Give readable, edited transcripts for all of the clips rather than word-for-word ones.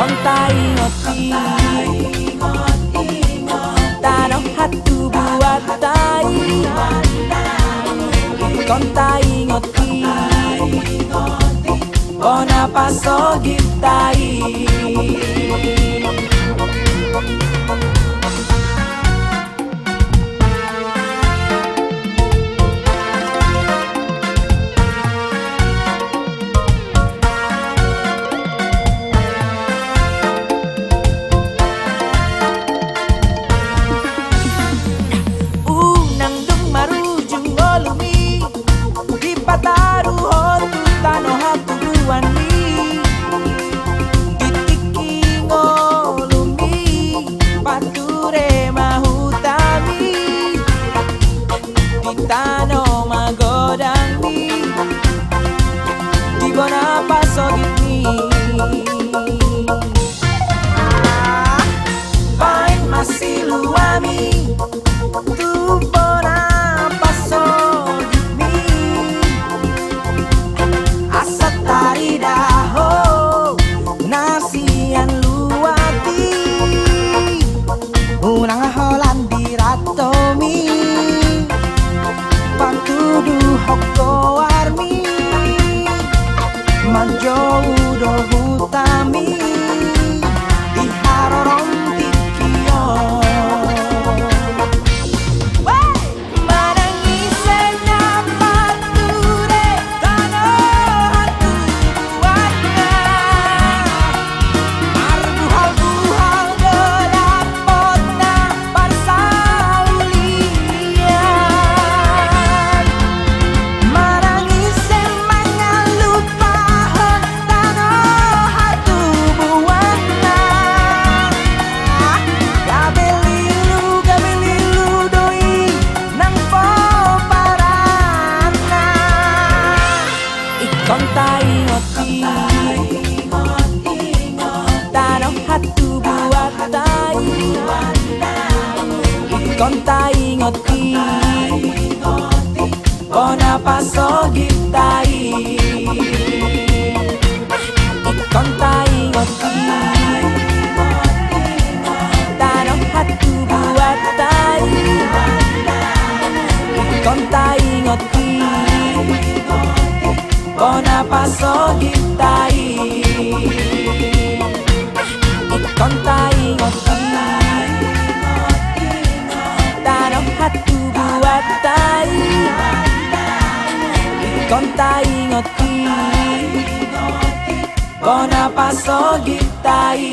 Ikon ta ingoti, tanong hatu buat tai. Ikon ta ingoti, bona paso gitai. Tano magodang di bona pasogit ni pain masih luami tu bona pasogit ni asat tari daho nasian luati unang Holandi ratomi Pantudu hokko armi Manjo udo hutami Iharorom tikio Manangisena pature Tano hatu buatna Arbuhal-buhal gelapotna Parsaulia Ikon ta ingoti, tanong hatu buat tai. Ikon ta ingoti, bona paso gitai. Ikon ta ingoti, tanong hatu buat tai. Ikon ta ingoti, bona paso gitai. Ikon ta ingoti, tanong hatu buat tai. Ikon ta ingoti, bona paso gitai.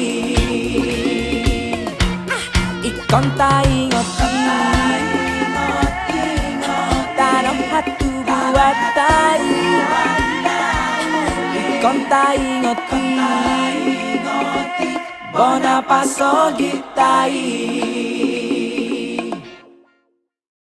Ikon ta ingoti, tanong hatu buat tai. Ikon ta ingoti, bona paso gitai.